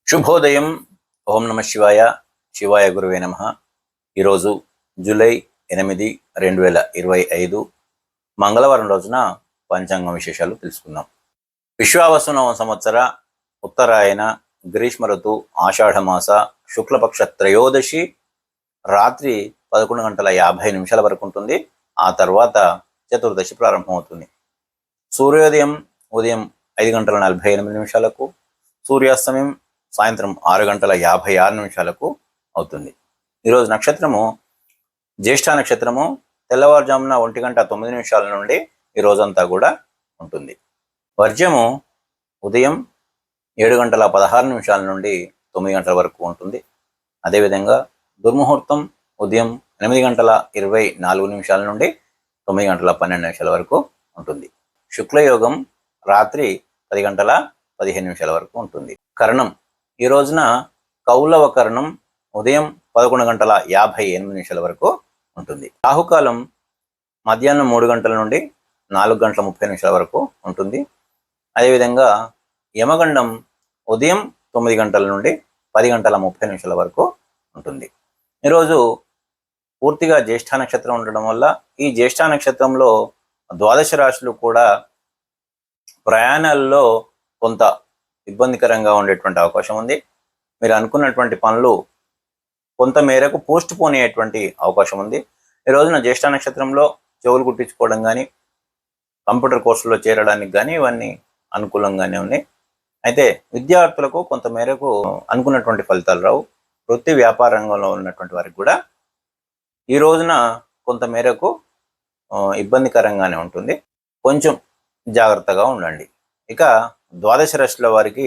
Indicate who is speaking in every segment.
Speaker 1: శుభోదయం. ఓం నమ శివాయ. శివాయ గురువే నమ. ఈరోజు జూలై 8, 2025 మంగళవారం రోజున పంచాంగం విశేషాలు తెలుసుకుందాం. విశ్వావసునవ సంవత్సర ఉత్తరాయణ గ్రీష్మ ఋతు ఆషాఢమాస శుక్లపక్ష త్రయోదశి రాత్రి 11:50 వరకు ఉంటుంది. ఆ తర్వాత చతుర్దశి ప్రారంభమవుతుంది. సూర్యోదయం ఉదయం 5:48 సూర్యాస్తమయం సాయంత్రం 6:56 అవుతుంది. ఈరోజు నక్షత్రము జ్యేష్ఠ నక్షత్రము తెల్లవారుజామున 1:09 నుండి ఈ రోజంతా కూడా ఉంటుంది. వర్జ్యము ఉదయం 7:16 నుండి 9 గంటల వరకు ఉంటుంది. అదేవిధంగా దుర్ముహూర్తం ఉదయం 8:24 నుండి 9:12 వరకు ఉంటుంది. శుక్లయోగం రాత్రి 10:15 వరకు ఉంటుంది. కరణం ఈ రోజున కౌలవ కరణం ఉదయం 11:58 వరకు ఉంటుంది. రాహుకాలం మధ్యాహ్నం 3 గంటల నుండి 4:30 వరకు ఉంటుంది. అదేవిధంగా యమగండం ఉదయం 9 గంటల నుండి 10:30 వరకు ఉంటుంది. ఈరోజు పూర్తిగా జ్యేష్ఠ నక్షత్రం ఉండడం వల్ల ఈ జ్యేష్ఠ నక్షత్రంలో ద్వాదశ రాశులు కూడా ప్రయాణాల్లో కొంత ఇబ్బందికరంగా ఉండేటువంటి అవకాశం ఉంది. మీరు అనుకున్నటువంటి పనులు కొంత మేరకు పోస్ట్ పోన్ అయ్యేటువంటి అవకాశం ఉంది. ఈ రోజున జ్యేష్ఠ నక్షత్రంలో చెవులు కుట్టించుకోవడం కానీ కంప్యూటర్ కోర్సులో చేరడానికి కానీ ఇవన్నీ అనుకూలంగానే ఉన్నాయి. అయితే విద్యార్థులకు కొంత మేరకు అనుకున్నటువంటి ఫలితాలు రావు. వృత్తి వ్యాపార రంగంలో ఉన్నటువంటి వారికి కూడా ఈ రోజున కొంత మేరకు ఇబ్బందికరంగానే ఉంటుంది. కొంచెం జాగ్రత్తగా ఉండండి. ఇక ద్వాదశ రాశుల వారికి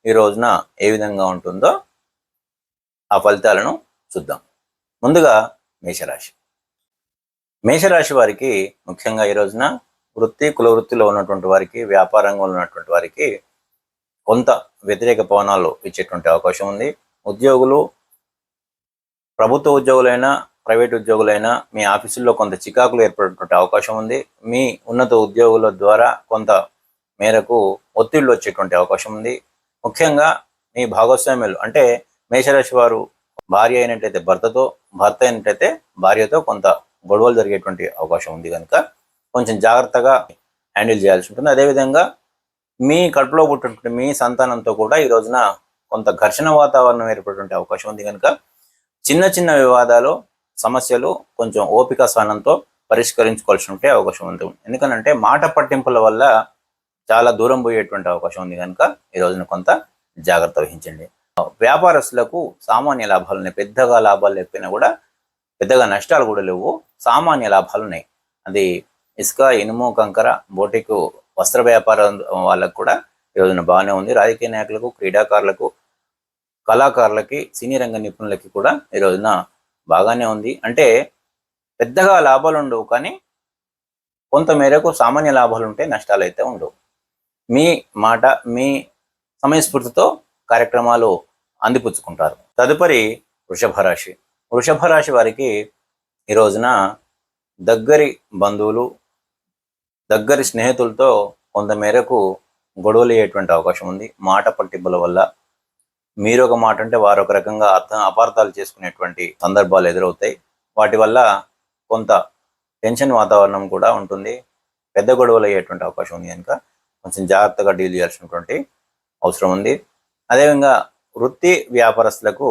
Speaker 1: ఈ రోజున ఏ విధంగా ఉంటుందో ఆ ఫలితాలను చూద్దాం. ముందుగా మేషరాశి. మేషరాశి వారికి ముఖ్యంగా ఈ రోజున కుల వృత్తిలో ఉన్నటువంటి వారికి, వ్యాపార రంగంలో ఉన్నటువంటి వారికి కొంత వ్యతిరేక పవనాలు ఇచ్చేటువంటి అవకాశం ఉంది. ఉద్యోగులు, ప్రభుత్వ ఉద్యోగులైనా ప్రైవేట్ ఉద్యోగులైనా మీ ఆఫీసుల్లో కొంత చికాకులు ఏర్పడేటువంటి అవకాశం ఉంది. మీ ఉన్నత ఉద్యోగుల ద్వారా కొంత మేరకు ఒత్తిళ్లు వచ్చేటువంటి అవకాశం ఉంది. ముఖ్యంగా మీ భాగస్వామ్యులు అంటే మేషరాశి వారు భార్య అయినట్టయితే భర్తతో, భర్త అయినట్టయితే భార్యతో కొంత గొడవలు జరిగేటువంటి అవకాశం ఉంది. కనుక కొంచెం జాగ్రత్తగా హ్యాండిల్ చేయాల్సి ఉంటుంది. అదేవిధంగా మీ కడుపులో పుట్టినటువంటి మీ సంతానంతో కూడా ఈ రోజున కొంత ఘర్షణ వాతావరణం ఏర్పడేటువంటి అవకాశం ఉంది. కనుక చిన్న చిన్న వివాదాలు, సమస్యలు కొంచెం ఓపిక స్థానంతో పరిష్కరించుకోవాల్సి ఉంటే అవకాశం ఉంటుంది. ఎందుకనంటే మాట పట్టింపుల వల్ల చాలా దూరం పోయేటువంటి అవకాశం ఉంది. కనుక ఈ రోజున కొంత జాగ్రత్త వహించండి. వ్యాపారస్తులకు సామాన్య లాభాలు ఉన్నాయి. పెద్దగా లాభాలు లేకపోయినా కూడా పెద్దగా నష్టాలు కూడా లేవు. సామాన్య లాభాలు ఉన్నాయి. అది ఇసుక, ఇనుము, కంకర, బోటికు, వస్త్ర వ్యాపారం వాళ్ళకు కూడా ఈ రోజున బాగానే ఉంది. రాజకీయ నాయకులకు, క్రీడాకారులకు, కళాకారులకి, సినీ రంగ నిపుణులకి కూడా ఈ రోజున బాగానే ఉంది. అంటే పెద్దగా లాభాలు ఉండవు, కానీ కొంత మేరకు సామాన్య లాభాలు ఉంటాయి, నష్టాలు అయితే ఉండవు. మీ మాట, మీ సమయస్ఫూర్తితో కార్యక్రమాలు అందిపుచ్చుకుంటారు. తదుపరి వృషభ రాశి. వృషభ రాశి వారికి ఈ రోజున దగ్గరి బంధువులు, దగ్గరి స్నేహితులతో కొంత మేరకు గొడవలు అయ్యేటువంటి అవకాశం ఉంది. మాట పట్టింపుల వల్ల మీరు ఒక మాట అంటే వారు ఒక రకంగా అపార్థాలు చేసుకునేటువంటి సందర్భాలు ఎదురవుతాయి. వాటి వల్ల కొంత టెన్షన్ వాతావరణం కూడా ఉంటుంది. పెద్ద గొడవలు అయ్యేటువంటి అవకాశం ఉంది. కనుక కొంచెం జాగ్రత్తగా డీల్ చేయాల్సినటువంటి అవసరం ఉంది. అదేవిధంగా వృత్తి వ్యాపారస్తులకు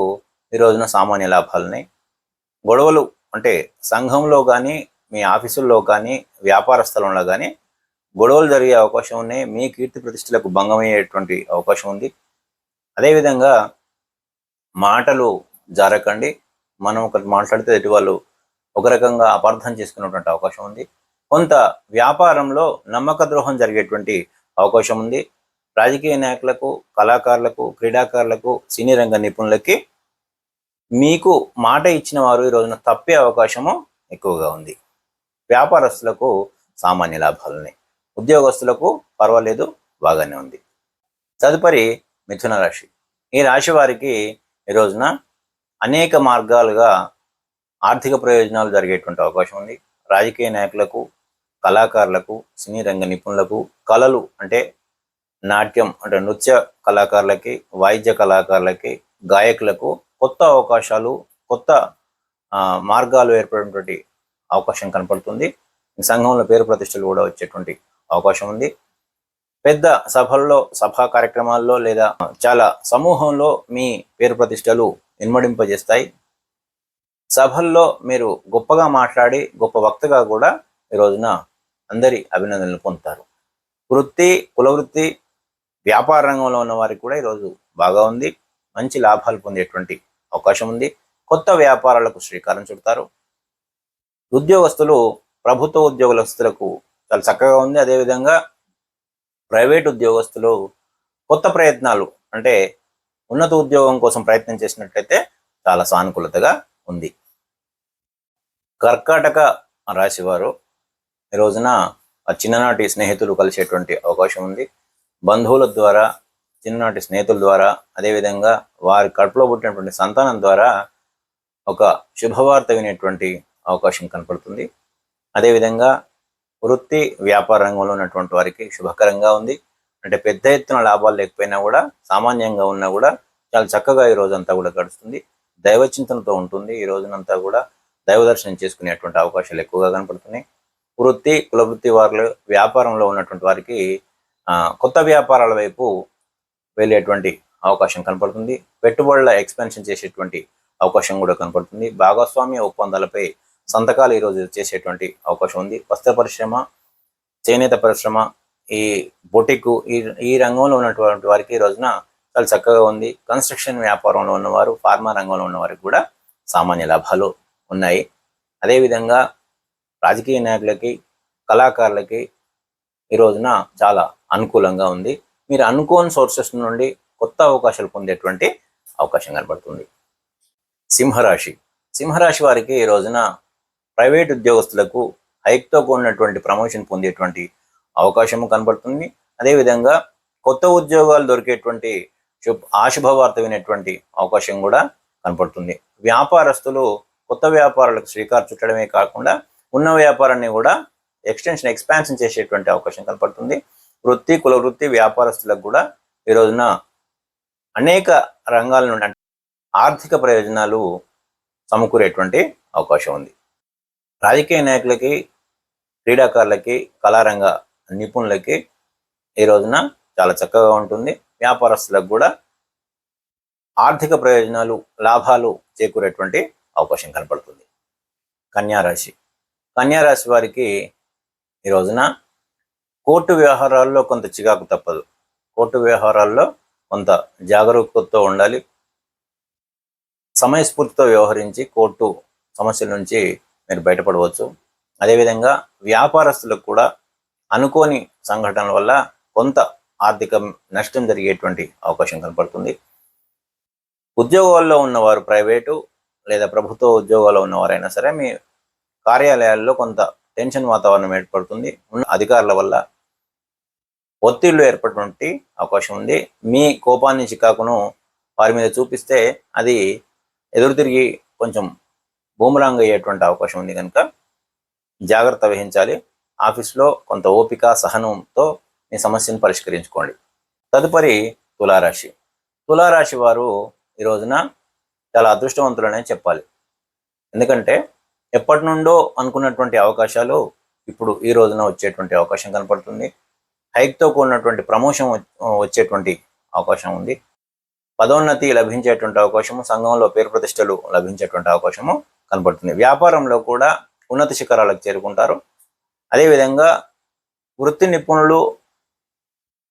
Speaker 1: ఈ రోజున సామాన్య లాభాలని, గొడవలు అంటే సంఘంలో కానీ, మీ ఆఫీసుల్లో కానీ, వ్యాపార స్థలంలో కానీ గొడవలు జరిగే అవకాశం ఉన్నాయి. మీ కీర్తి ప్రతిష్టలకు భంగం అయ్యేటువంటి అవకాశం ఉంది. అదేవిధంగా మాటలు జారకండి. మనం ఒకటి మాట్లాడితే ఎటు వాళ్ళు ఒక రకంగా అపార్థం చేసుకునేటువంటి అవకాశం ఉంది. కొంత వ్యాపారంలో నమ్మక ద్రోహం జరిగేటువంటి అవకాశం ఉంది. రాజకీయ నాయకులకు, కళాకారులకు, క్రీడాకారులకు, సినీ రంగ నిపుణులకి మీకు మాట ఇచ్చిన వారు ఈ రోజున తప్పే అవకాశము ఎక్కువగా ఉంది. వ్యాపారస్తులకు సామాన్య లాభాలున్నాయి. ఉద్యోగస్తులకు పర్వాలేదు, బాగానే ఉంది. తదుపరి మిథున రాశి. ఈ రాశి వారికి ఈ రోజున అనేక మార్గాలుగా ఆర్థిక ప్రయోజనాలు జరిగేటువంటి అవకాశం ఉంది. రాజకీయ నాయకులకు, కళాకారులకు, సినీ రంగ నిపుణులకు, కళలు అంటే నాట్యం అంటే నృత్య కళాకారులకి, వాయిద్య కళాకారులకి, గాయకులకు కొత్త అవకాశాలు, కొత్త మార్గాలు ఏర్పడేటువంటి అవకాశం కనపడుతుంది. సంఘంలో పేరు ప్రతిష్టలు కూడా వచ్చేటువంటి అవకాశం ఉంది. పెద్ద సభల్లో, సభా కార్యక్రమాల్లో లేదా చాలా సమూహంలో మీ పేరు ప్రతిష్టలు ఇన్మడింపజేస్తాయి. సభల్లో మీరు గొప్పగా మాట్లాడి గొప్ప వక్తగా కూడా ఈ రోజున అందరి అభినందనలు పొందుతారు. వృత్తి, కులవృత్తి, వ్యాపార రంగంలో ఉన్న వారికి కూడా ఈరోజు బాగా ఉంది. మంచి లాభాలు పొందేటువంటి అవకాశం ఉంది. కొత్త వ్యాపారాలకు శ్రీకారం చుడతారు. ఉద్యోగస్తులు, ప్రభుత్వ ఉద్యోగస్తులకు చాలా చక్కగా ఉంది. అదేవిధంగా ప్రైవేట్ ఉద్యోగస్తులు కొత్త ప్రయత్నాలు అంటే ఉన్నత ఉద్యోగం కోసం ప్రయత్నం చేసినట్లయితే చాలా సానుకూలతగా ఉంది. కర్కాటక రాశి వారు ఈ రోజున చిన్ననాటి స్నేహితులు కలిసేటువంటి అవకాశం ఉంది. బంధువుల ద్వారా, చిన్ననాటి స్నేహితుల ద్వారా, అదేవిధంగా వారి కడుపులో పుట్టినటువంటి సంతానం ద్వారా ఒక శుభవార్త వినేటువంటి అవకాశం కనపడుతుంది. అదేవిధంగా వృత్తి, వ్యాపార రంగంలో ఉన్నటువంటి వారికి శుభకరంగా ఉంది. అంటే పెద్ద ఎత్తున లాభాలు లేకపోయినా కూడా, సామాన్యంగా ఉన్నా కూడా చాలా చక్కగా ఈ రోజంతా కూడా గడుస్తుంది. దైవచింతనతో ఉంటుంది. ఈ రోజునంతా కూడా దైవ దర్శనం చేసుకునేటువంటి అవకాశాలు ఎక్కువగా కనపడుతున్నాయి. వృత్తి, కులవృత్తి వారు, వ్యాపారంలో ఉన్నటువంటి వారికి కొత్త వ్యాపారాల వైపు వెళ్ళేటువంటి అవకాశం కనపడుతుంది. పెట్టుబడుల ఎక్స్పెన్షన్ చేసేటువంటి అవకాశం కూడా కనపడుతుంది. భాగస్వామ్య ఒప్పందాలపై సంతకాలు ఈరోజు చేసేటువంటి అవకాశం ఉంది. వస్త్ర పరిశ్రమ, చేనేత పరిశ్రమ, ఈ బొటిక్, ఈ రంగంలో ఉన్నటువంటి వారికి ఈ రోజున చాలా చక్కగా ఉంది. కన్స్ట్రక్షన్ వ్యాపారంలో ఉన్నవారు, ఫార్మా రంగంలో ఉన్న వారికి కూడా సామాన్య లాభాలు ఉన్నాయి. అదేవిధంగా రాజకీయ నాయకులకి, కళాకారులకి ఈ రోజున చాలా అనుకూలంగా ఉంది. మీరు అనుకోని సోర్సెస్ నుండి కొత్త అవకాశాలు పొందేటువంటి అవకాశం కనబడుతుంది. సింహరాశి. సింహరాశి వారికి ఈ రోజున ప్రైవేట్ ఉద్యోగస్తులకు హైక్తో కూడినటువంటి ప్రమోషన్ పొందేటువంటి అవకాశము కనబడుతుంది. అదేవిధంగా కొత్త ఉద్యోగాలు దొరికేటువంటి ఆశుభవార్త వినేటువంటి అవకాశం కూడా కనపడుతుంది. వ్యాపారస్తులు కొత్త వ్యాపారాలకు శ్రీకారం చుట్టడమే కాకుండా ఉన్న వ్యాపారాన్ని కూడా ఎక్స్పాన్షన్ చేసేటువంటి అవకాశం కనపడుతుంది. వృత్తి, కులవృత్తి, వ్యాపారస్తులకు కూడా ఈ రోజున అనేక రంగాల నుండి ఆర్థిక ప్రయోజనాలు సమకూరేటువంటి అవకాశం ఉంది. రాజకీయ నాయకులకి, క్రీడాకారులకి, కళారంగ నిపుణులకి ఈ రోజున చాలా చక్కగా ఉంటుంది. వ్యాపారస్తులకు కూడా ఆర్థిక ప్రయోజనాలు, లాభాలు చేకూరేటువంటి అవకాశం కనపడుతుంది. కన్యారాశి. కన్యారాశి వారికి ఈ రోజున కోర్టు వ్యవహారాల్లో కొంత చికాకు తప్పదు. కోర్టు వ్యవహారాల్లో కొంత జాగరూకతతో ఉండాలి. సమయస్ఫూర్తితో వ్యవహరించి కోర్టు సమస్యల నుంచి మీరు బయటపడవచ్చు. అదేవిధంగా వ్యాపారస్తులకు కూడా అనుకోని సంఘటనల వల్ల కొంత ఆర్థిక నష్టం జరిగేటువంటి అవకాశం కనపడుతుంది. ఉద్యోగాల్లో ఉన్నవారు, ప్రైవేటు లేదా ప్రభుత్వ ఉద్యోగాల్లో ఉన్నవారైనా సరే, మీ కార్యాలయాల్లో కొంత టెన్షన్ వాతావరణం ఏర్పడుతుంది. ఉన్న అధికారుల వల్ల ఒత్తిళ్లు ఏర్పడేటువంటి అవకాశం ఉంది. మీ కోపాన్ని, చికాకును వారి మీద చూపిస్తే అది ఎదురు తిరిగి కొంచెం బూమరాంగ్ అయ్యేటువంటి అవకాశం ఉంది. కనుక జాగ్రత్త వహించాలి. ఆఫీస్లో కొంత ఓపిక, సహనంతో మీ సమస్యను పరిష్కరించుకోండి. తదుపరి తులారాశి. తులారాశి వారు ఈ రోజున చాలా అదృష్టవంతులనే చెప్పాలి. ఎందుకంటే ఎప్పటి నుండో అనుకున్నటువంటి అవకాశాలు ఇప్పుడు ఈ రోజున వచ్చేటువంటి అవకాశం కనపడుతుంది. హైక్తో కూడినటువంటి ప్రమోషన్ వచ్చేటువంటి అవకాశం ఉంది. పదోన్నతి లభించేటువంటి అవకాశము, సంఘంలో పేరు ప్రతిష్టలు లభించేటువంటి అవకాశము కనపడుతుంది. వ్యాపారంలో కూడా ఉన్నత శిఖరాలకు చేరుకుంటారు. అదేవిధంగా వృత్తి నిపుణులు,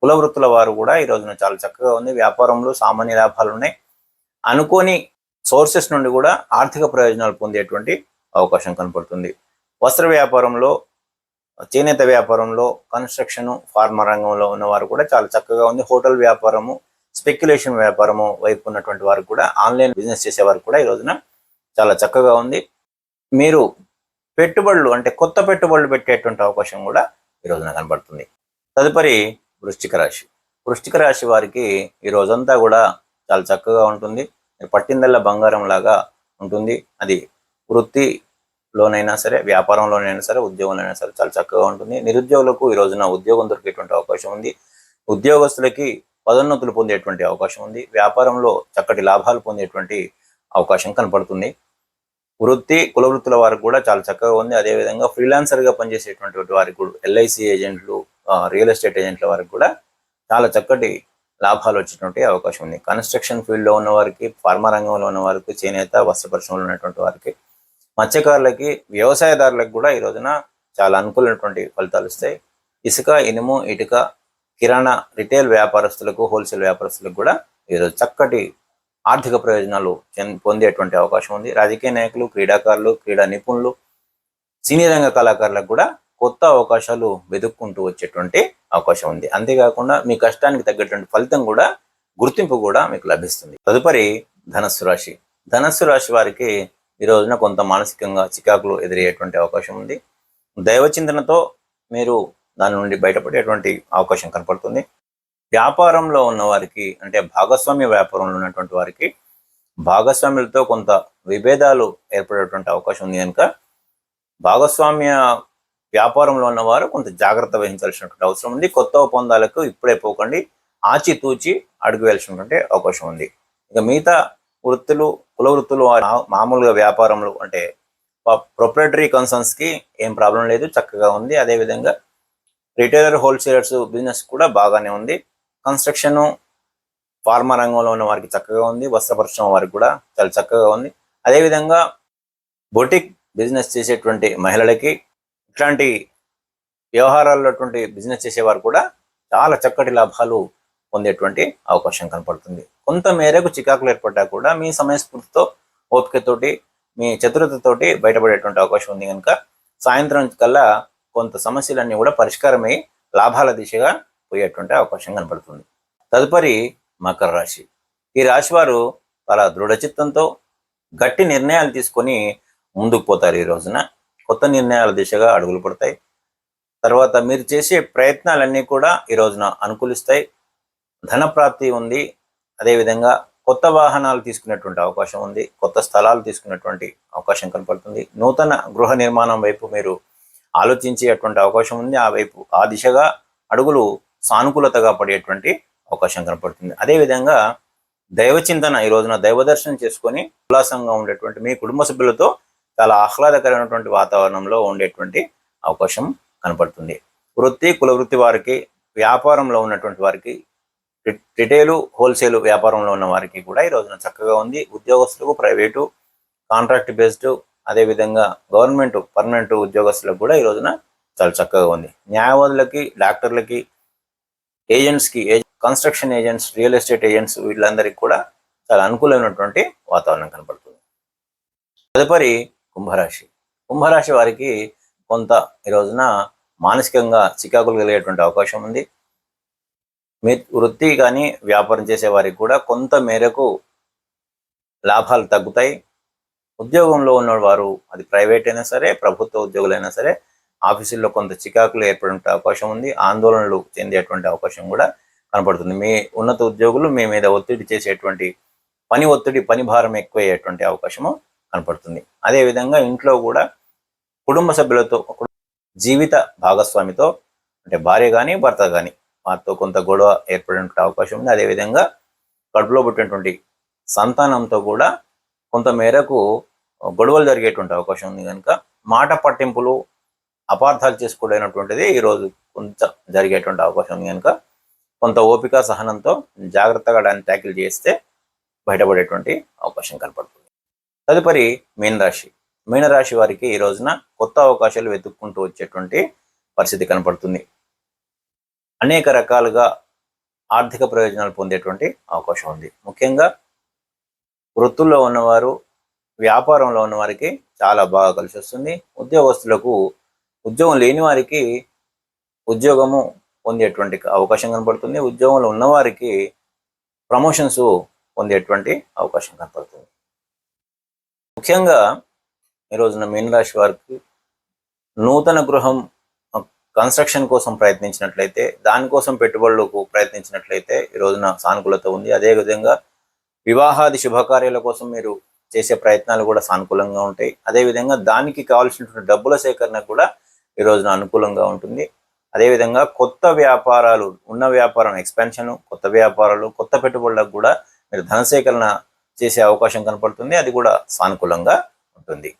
Speaker 1: కుల వృత్తుల వారు కూడా ఈ రోజున చాలా చక్కగా ఉంది. వ్యాపారంలో సామాన్య లాభాలు ఉన్నాయి. అనుకోని సోర్సెస్ నుండి కూడా ఆర్థిక ప్రయోజనాలు పొందేటువంటి అవకాశం కనపడుతుంది. వస్త్ర వ్యాపారంలో, చేనేత వ్యాపారంలో, కన్స్ట్రక్షన్, ఫార్మా రంగంలో ఉన్నవారు కూడా చాలా చక్కగా ఉంది. హోటల్ వ్యాపారము, స్పెక్యులేషన్ వ్యాపారము వైపు ఉన్నటువంటి వారు కూడా, ఆన్లైన్ బిజినెస్ చేసేవారు కూడా ఈ రోజున చాలా చక్కగా ఉంది. మీరు పెట్టుబడులు అంటే కొత్త పెట్టుబడులు పెట్టేటువంటి అవకాశం కూడా ఈ రోజున కనబడుతుంది. తదుపరి వృశ్చిక రాశి. వృశ్చిక రాశి వారికి ఈ రోజంతా కూడా చాలా చక్కగా ఉంటుంది. పట్టిందల్లా బంగారం లాగా ఉంటుంది. అది వృత్తిలోనైనా సరే, వ్యాపారంలోనైనా సరే, ఉద్యోగంలోనైనా సరే చాలా చక్కగా ఉంటుంది. నిరుద్యోగులకు ఈ రోజున ఉద్యోగం దొరికేటువంటి అవకాశం ఉంది. ఉద్యోగస్తులకి పదోన్నతులు పొందేటువంటి అవకాశం ఉంది. వ్యాపారంలో చక్కటి లాభాలు పొందేటువంటి అవకాశం కనపడుతుంది. వృత్తి కుల వృత్తుల వారికి కూడా చాలా చక్కగా ఉంది. అదేవిధంగా ఫ్రీలాన్సర్గా పనిచేసేటువంటి వారికి కూడా ఎల్ఐసి ఏజెంట్లు, రియల్ ఎస్టేట్ ఏజెంట్ల వారికి కూడా చాలా చక్కటి లాభాలు వచ్చేటువంటి అవకాశం ఉంది. కన్స్ట్రక్షన్ ఫీల్డ్లో ఉన్న వారికి, ఫార్మా రంగంలో ఉన్న వారికి, చేనేత వస్త్ర పరిశ్రమలో ఉన్నటువంటి వారికి, మత్స్యకారులకి, వ్యవసాయదారులకు కూడా ఈ రోజున చాలా అనుకూలమైనటువంటి ఫలితాలు వస్తాయి. ఇసుక, ఇనుము, ఇటుక, కిరాణా, రిటైల్ వ్యాపారస్తులకు, హోల్సేల్ వ్యాపారస్తులకు కూడా ఈరోజు చక్కటి ఆర్థిక ప్రయోజనాలు పొందేటువంటి అవకాశం ఉంది. రాజకీయ నాయకులు, క్రీడాకారులు, క్రీడా నిపుణులు, సినీ రంగ కళాకారులకు కూడా కొత్త అవకాశాలు వెతుక్కుంటూ వచ్చేటువంటి అవకాశం ఉంది. అంతేకాకుండా మీ కష్టానికి తగ్గటువంటి ఫలితం కూడా, గుర్తింపు కూడా మీకు లభిస్తుంది. తదుపరి ధనస్సు రాశి. ధనస్సు రాశి వారికి ఈ రోజున కొంత మానసికంగా చికాకులు ఎదురయ్యేటువంటి అవకాశం ఉంది. దైవచింతనతో మీరు దాని నుండి బయటపడేటువంటి అవకాశం కనపడుతుంది. వ్యాపారంలో ఉన్న వారికి, అంటే భాగస్వామ్య వ్యాపారంలో ఉన్నటువంటి వారికి భాగస్వామ్యులతో కొంత విభేదాలు ఏర్పడేటువంటి అవకాశం ఉంది కనుక భాగస్వామ్య వ్యాపారంలో ఉన్నవారు కొంత జాగ్రత్త వహించాల్సినటువంటి అవసరం ఉంది. కొత్త ఒప్పందాలకు ఇప్పుడే పోకండి, ఆచితూచి అడుగు వేయాల్సినటువంటి అవకాశం ఉంది. ఇక మిగతా వృత్తులు, కుల వృత్తులు మామూలుగా వ్యాపారంలో అంటే ప్రొప్రైటరీ కన్సర్న్స్కి ఏం ప్రాబ్లం లేదు, చక్కగా ఉంది. అదేవిధంగా రిటైలర్, హోల్సేలర్స్ బిజినెస్ కూడా బాగానే ఉంది. కన్స్ట్రక్షన్, ఫార్మా రంగంలో ఉన్న వారికి చక్కగా ఉంది. వస్త్ర పరిశ్రమ వారికి కూడా చాలా చక్కగా ఉంది. అదేవిధంగా బొటిక్ బిజినెస్ చేసేటువంటి మహిళలకి, ఇట్లాంటి వ్యవహారాల్లో బిజినెస్ చేసేవారు కూడా చాలా చక్కటి లాభాలు పొందేటువంటి అవకాశం కనపడుతుంది. కొంత మేరకు చికాకులు ఏర్పడ్డా కూడా మీ సమయస్ఫూర్తితో, ఓపికతోటి, మీ చతురతతోటి బయటపడేటువంటి అవకాశం ఉంది కనుక సాయంత్రం కల్లా కొంత సమస్యలన్నీ కూడా పరిష్కారమై లాభాల దిశగా పోయేటువంటి అవకాశం కనపడుతుంది. తదుపరి మకర రాశి. ఈ రాశి వారు చాలా దృఢచిత్తంతో గట్టి నిర్ణయాలు తీసుకొని ముందుకు పోతారు. ఈ రోజున కొత్త నిర్ణయాల దిశగా అడుగులు పడతాయి. తర్వాత మీరు చేసే ప్రయత్నాలన్నీ కూడా ఈ రోజున అనుకూలిస్తాయి. ధనప్రాప్తి ఉంది. అదేవిధంగా కొత్త వాహనాలు తీసుకునేటువంటి అవకాశం ఉంది. కొత్త స్థలాలు తీసుకునేటువంటి అవకాశం కనపడుతుంది. నూతన గృహ నిర్మాణం వైపు మీరు ఆలోచించేటువంటి అవకాశం ఉంది. ఆ దిశగా అడుగులు సానుకూలతగా పడేటువంటి అవకాశం కనపడుతుంది. అదేవిధంగా దైవచింతన, ఈ రోజున దైవ దర్శనం చేసుకొని ఉల్లాసంగా ఉండేటువంటి మీ కుటుంబ సభ్యులతో చాలా ఆహ్లాదకరమైనటువంటి వాతావరణంలో ఉండేటువంటి అవకాశం కనపడుతుంది. వృత్తి కుల వృత్తి వారికి, వ్యాపారంలో ఉన్నటువంటి వారికి, రిటైలు హోల్సేల్ వ్యాపారంలో ఉన్న వారికి కూడా ఈ రోజున చక్కగా ఉంది. ఉద్యోగస్తులకు, ప్రైవేటు, కాంట్రాక్ట్ బేస్డ్, అదేవిధంగా గవర్నమెంట్ పర్మనెంట్ ఉద్యోగస్తులకు కూడా ఈ రోజున చాలా చక్కగా ఉంది. న్యాయవాదులకి, డాక్టర్లకి, ఏజెంట్స్కి, construction agents, real estate agents, వీళ్ళందరికీ కూడా చాలా అనుకూలమైనటువంటి వాతావరణం కనపడుతుంది. తదుపరి కుంభరాశి. కుంభరాశి వారికి కొంత ఈ రోజున మానసికంగా చికాకులు కలిగేటువంటి అవకాశం ఉంది. మీ వృత్తి కానీ వ్యాపారం చేసే వారికి కూడా కొంత మేరకు లాభాలు తగ్గుతాయి. ఉద్యోగంలో ఉన్నవారు, అది ప్రైవేట్ అయినా సరే, ప్రభుత్వ ఉద్యోగులైనా సరే, ఆఫీసుల్లో కొంత చికాకులు ఏర్పడే అవకాశం ఉంది. ఆందోళనలు చెందేటువంటి అవకాశం కూడా కనపడుతుంది. మీ ఉన్నత ఉద్యోగులు మీ మీద ఒత్తిడి చేసేటువంటి పని భారం ఎక్కువయ్యేటువంటి అవకాశము కనపడుతుంది. అదేవిధంగా ఇంట్లో కూడా కుటుంబ సభ్యులతో, జీవిత భాగస్వామితో, అంటే భార్య కానీ భర్త కానీ, వారితో కొంత గొడవ ఏర్పడే అవకాశం ఉంది. అదేవిధంగా కడుపులో పుట్టినటువంటి సంతానంతో కూడా కొంత మేరకు గొడవలు జరిగేటువంటి అవకాశం ఉంది కనుక మాట పట్టింపులు, అపార్థాలు చేసుకోవడమైనటువంటిది ఈరోజు కొంచెం జరిగేటువంటి అవకాశం ఉంది కనుక కొంత ఓపిక, సహనంతో జాగ్రత్తగా దాన్ని ట్యాకిల్ చేస్తే బయటపడేటువంటి అవకాశం కనపడుతుంది. తదుపరి మీనరాశి. మీనరాశి వారికి ఈ రోజున కొత్త అవకాశాలు వెతుక్కుంటూ వచ్చేటువంటి పరిస్థితి కనపడుతుంది. అనేక రకాలుగా ఆర్థిక ప్రయోజనాలు పొందేటువంటి అవకాశం ఉంది. ముఖ్యంగా వృత్తుల్లో ఉన్నవారు, వ్యాపారంలో ఉన్న వారికి చాలా బాగా కలిసి వస్తుంది. ఉద్యోగస్తులకు, ఉద్యోగం లేని వారికి ఉద్యోగము పొందేటువంటి అవకాశం కనపడుతుంది. ఉద్యోగంలో ఉన్నవారికి ప్రమోషన్స్ పొందేటువంటి అవకాశం కనపడుతుంది. ముఖ్యంగా ఈ రోజున మీనరాశి వారికి నూతన గృహం కన్స్ట్రక్షన్ కోసం ప్రయత్నించినట్లయితే, దానికోసం పెట్టుబడులకు ప్రయత్నించినట్లయితే ఈ రోజున సానుకూలత ఉంది. అదేవిధంగా వివాహాది శుభకార్యాల కోసం మీరు చేసే ప్రయత్నాలు కూడా సానుకూలంగా ఉంటాయి. అదేవిధంగా దానికి కావాల్సినటువంటి డబ్బుల సేకరణ కూడా ఈ రోజున అనుకూలంగా ఉంటుంది. అదేవిధంగా కొత్త వ్యాపారాలు, ఉన్న వ్యాపారం ఎక్స్పాన్షన్, కొత్త వ్యాపారాలు, కొత్త పెట్టుబడులకు కూడా మీరు ధనసేకరణ చేసే అవకాశం కనపడుతుంది. అది కూడా సానుకూలంగా ఉంటుంది.